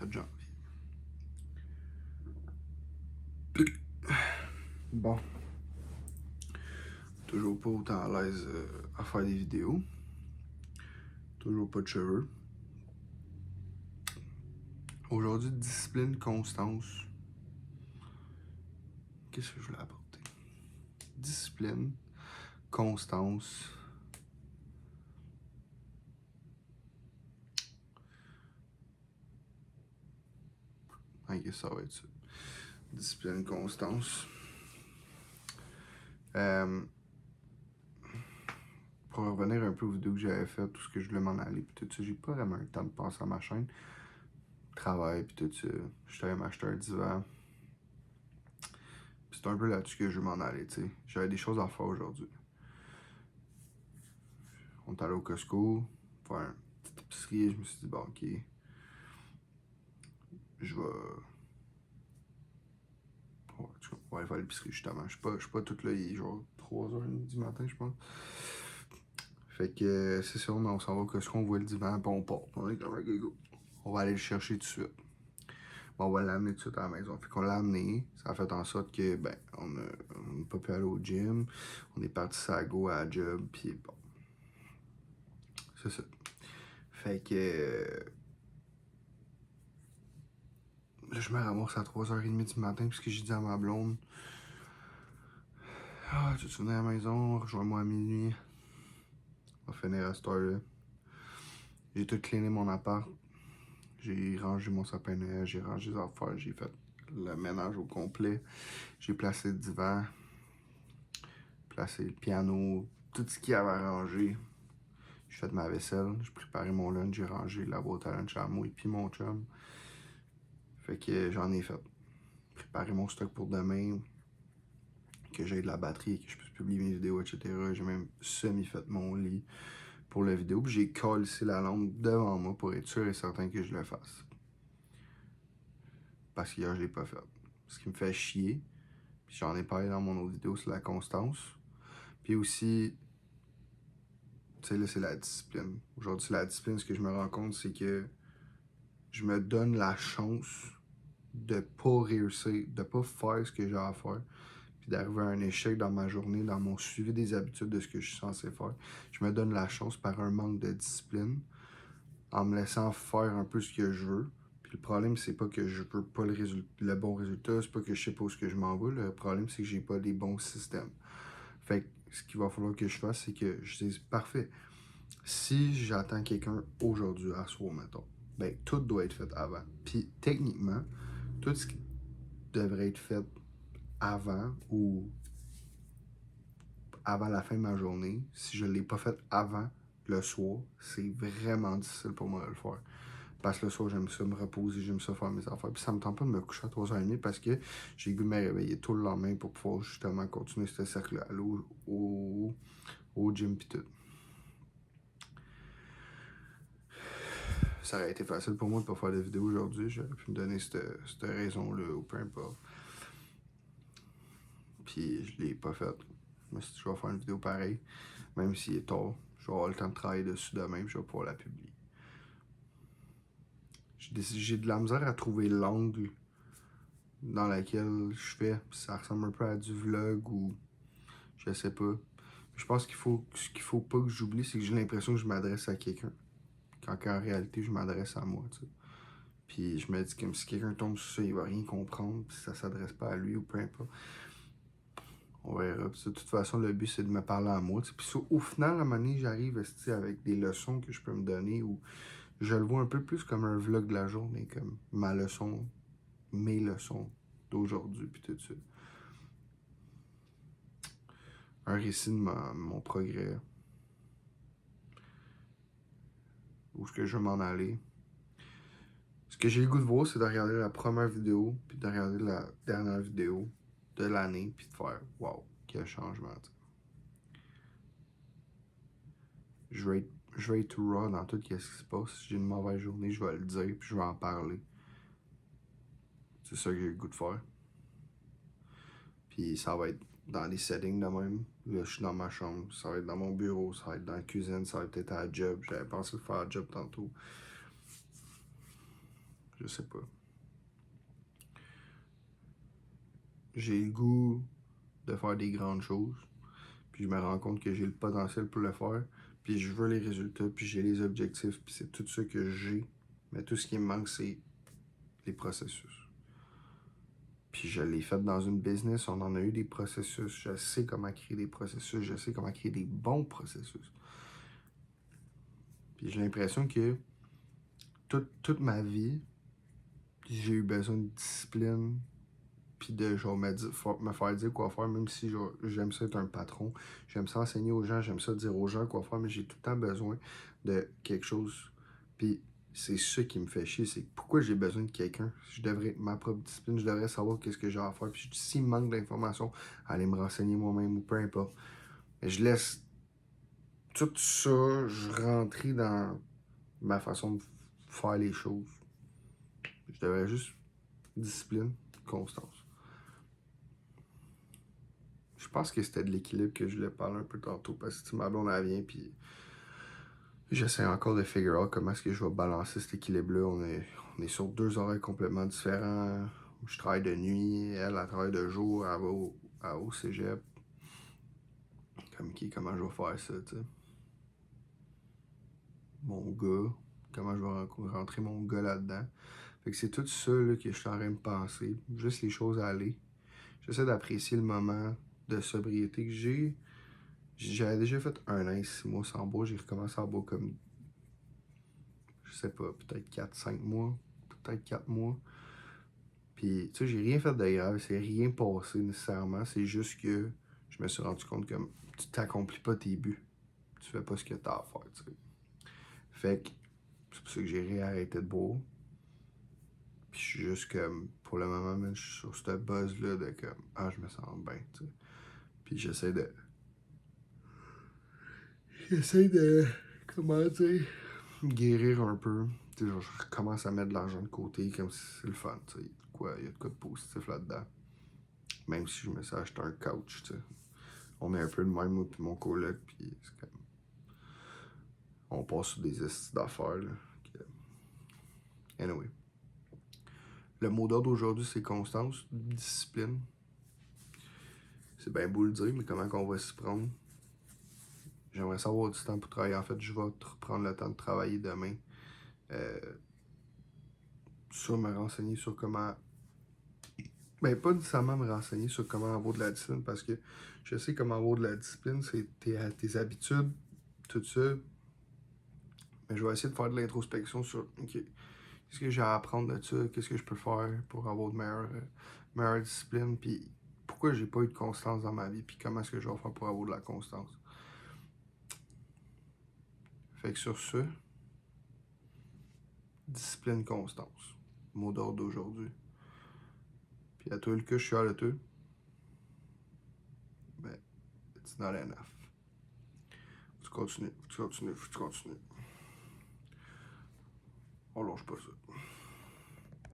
4 janvier. Bon. Toujours pas autant à l'aise à faire des vidéos. Toujours pas de cheveux. Aujourd'hui, discipline, constance. Qu'est-ce que je voulais apporter? Discipline, constance. Ok, ça va être ça. Discipline, constance. Pour revenir un peu aux vidéos que j'avais faites, tout ce que je voulais m'en aller, puis tout ça, j'ai pas vraiment eu le temps de penser à ma chaîne. Travail, puis tout ça. J'étais allé m'acheter un divan. Puis c'est un peu là-dessus que je veux m'en aller, tu sais. J'avais des choses à faire aujourd'hui. On est allé au Costco, faire une petite épicerie, et je me suis dit, bon, ok, je vais. Ouais, on va aller faire l'épicerie justement. Je suis pas tout là, il est genre 3h30 du matin, je pense. Fait que c'est sûr, on s'en va au Costco, on voit le divan, puis on part. On est comme, ok, go. On va aller le chercher tout de suite. Bon, on va l'amener tout de suite à la maison. Fait qu'on l'a amené. Ça a fait en sorte que, ben, on n'a pas pu aller au gym. On est parti sago à la job, puis bon. C'est ça. Fait que. Là, je me ramasse à 3h30 du matin, puisque j'ai dit à ma blonde. Ah, tu venir à la maison, rejoins-moi à minuit. On va finir à cette heure-là. J'ai tout cleané mon appart. J'ai rangé mon sapin de Noël, j'ai rangé les affaires, j'ai fait le ménage au complet. J'ai placé le divan, placé le piano, tout ce qu'il y avait à ranger. J'ai fait ma vaisselle, j'ai préparé mon lunch, j'ai rangé la boîte à lunch à moi et puis mon chum. Fait que j'en ai fait. Préparé mon stock pour demain, que j'ai de la batterie, que je puisse publier mes vidéos, etc. J'ai même semi-fait mon lit pour la vidéo. Puis j'ai collé la lampe devant moi pour être sûr et certain que je le fasse. Parce qu'hier, je l'ai pas fait. Ce qui me fait chier. Puis j'en ai parlé dans mon autre vidéo sur la constance. Puis aussi, tu sais, là, c'est la discipline. Aujourd'hui, c'est la discipline. Ce que je me rends compte, c'est que je me donne la chance de pas réussir, de pas faire ce que j'ai à faire, puis d'arriver à un échec dans ma journée, dans mon suivi des habitudes de ce que je suis censé faire. Je me donne la chance par un manque de discipline, en me laissant faire un peu ce que je veux. Puis le problème, c'est pas que je veux pas le bon résultat, c'est pas que je sais pas où ce que je m'en vais. Le problème, c'est que j'ai pas les bons systèmes. Fait que ce qu'il va falloir que je fasse, c'est que je dise, parfait, si j'attends quelqu'un aujourd'hui à soir, mettons, ben tout doit être fait avant. Puis techniquement, tout ce qui devrait être fait avant ou avant la fin de ma journée, si je ne l'ai pas fait avant le soir, c'est vraiment difficile pour moi de le faire. Parce que le soir, j'aime ça me reposer, j'aime ça faire mes affaires. Puis ça me tente pas de me coucher à 3h30 parce que j'ai le goût de me réveiller tout le lendemain pour pouvoir justement continuer ce cercle-là, aller au gym pis tout. Ça aurait été facile pour moi de ne pas faire de vidéo aujourd'hui. J'aurais pu me donner cette raison-là ou peu importe. Puis je l'ai pas fait. Je me suis dit, je vais faire une vidéo pareille. Même s'il est tard, je vais avoir le temps de travailler dessus demain et je vais pouvoir la publier. J'ai de la misère à trouver l'angle dans laquelle je fais. Ça ressemble un peu à du vlog ou je sais pas. Je pense ce qu'il faut pas que j'oublie, c'est que j'ai l'impression que je m'adresse à quelqu'un. Quand en réalité, je m'adresse à moi, tu sais. Puis je me dis que si quelqu'un tombe sur ça, il va rien comprendre, puis ça s'adresse pas à lui ou peu importe. On verra. Puis, de toute façon, le but, c'est de me parler à moi. Puis au final, à un moment donné, j'arrive avec des leçons que je peux me donner ou je le vois un peu plus comme un vlog de la journée, comme ma leçon, mes leçons d'aujourd'hui, puis tout ça. Un récit de mon progrès. Où est-ce que je veux m'en aller. Ce que j'ai le goût de voir, c'est de regarder la première vidéo, puis de regarder la dernière vidéo de l'année, puis de faire « Wow, quel changement! » Je vais être raw dans tout ce qui se passe. Si j'ai une mauvaise journée, je vais le dire, puis je vais en parler. C'est ça que j'ai le goût de faire. Puis ça va être dans les settings de même. Là, je suis dans ma chambre. Ça va être dans mon bureau. Ça va être dans la cuisine. Ça va être peut-être à la job. J'avais pensé de faire la job tantôt. Je sais pas. J'ai le goût de faire des grandes choses, puis je me rends compte que j'ai le potentiel pour le faire, puis je veux les résultats, puis j'ai les objectifs, puis c'est tout ça que j'ai. Mais tout ce qui me manque, c'est les processus. Puis je l'ai fait dans une business, on en a eu des processus, je sais comment créer des processus, je sais comment créer des bons processus. Puis j'ai l'impression que toute ma vie, j'ai eu besoin de discipline, puis de genre me faire dire quoi faire, même si genre, j'aime ça être un patron, j'aime ça enseigner aux gens, j'aime ça dire aux gens quoi faire, mais j'ai tout le temps besoin de quelque chose. Puis c'est ça qui me fait chier, c'est pourquoi j'ai besoin de quelqu'un. Je devrais être ma propre discipline, je devrais savoir qu'est-ce que j'ai à faire. Puis s'il me manque d'informations, aller me renseigner moi-même ou peu importe. Mais je laisse tout ça, je rentrer dans ma façon de faire les choses. Je devrais juste discipline, constance. Je pense que c'était de l'équilibre que je voulais parler un peu tantôt parce que ma blonde elle vient puis j'essaie encore de figure out comment est-ce que je vais balancer cet équilibre-là. On est sur deux horaires complètement différents. Je travaille de nuit, elle travaille de jour, elle va au cégep. Comment je vais faire ça, tu sais. Mon gars, comment je vais rentrer mon gars là-dedans. Fait que c'est tout ça là, que je suis en train de penser. Juste les choses à aller. J'essaie d'apprécier le moment de sobriété que j'ai. J'avais déjà fait 1 an et 6 mois sans boire. J'ai recommencé à boire comme, je sais pas, peut-être 4-5 mois. Peut-être 4 mois. Puis, tu sais, j'ai rien fait de grave. C'est rien passé nécessairement. C'est juste que je me suis rendu compte que tu t'accomplis pas tes buts. Tu fais pas ce que t'as à faire, tu sais. Fait que c'est pour ça que j'ai réarrêté de boire. Puis je suis juste comme, pour le moment, man, je suis sur ce buzz-là de comme, ah, je me sens bien, tu sais. Puis j'essaie de, comment dire, guérir un peu. Tu sais, genre, je recommence à mettre de l'argent de côté comme si c'est le fun, tu sais. Il y a de quoi de positif là-dedans. Même si je me suis acheté un couch, tu sais. On est un peu de même, moi, puis mon coloc, puis c'est comme. On passe sur des estis d'affaires, là. Anyway. Le mot d'ordre d'aujourd'hui, c'est constance, discipline. C'est bien beau le dire, mais comment qu'on va s'y prendre? J'aimerais savoir du temps pour travailler. En fait, je vais reprendre le temps de travailler demain. Sur me renseigner sur comment. Ben, pas nécessairement me renseigner sur comment avoir de la discipline, parce que je sais comment avoir de la discipline, c'est tes habitudes, tout ça. Mais je vais essayer de faire de l'introspection sur, OK, qu'est-ce que j'ai à apprendre de ça, qu'est-ce que je peux faire pour avoir de meilleure discipline, puis pourquoi j'ai pas eu de constance dans ma vie, puis comment est-ce que je vais faire pour avoir de la constance. Fait que sur ce, discipline, constance. Mot d'ordre d'aujourd'hui. Puis à toi le cas, je suis à le tout. Ben, it's not enough. Faut que tu continues. On lâche pas ça.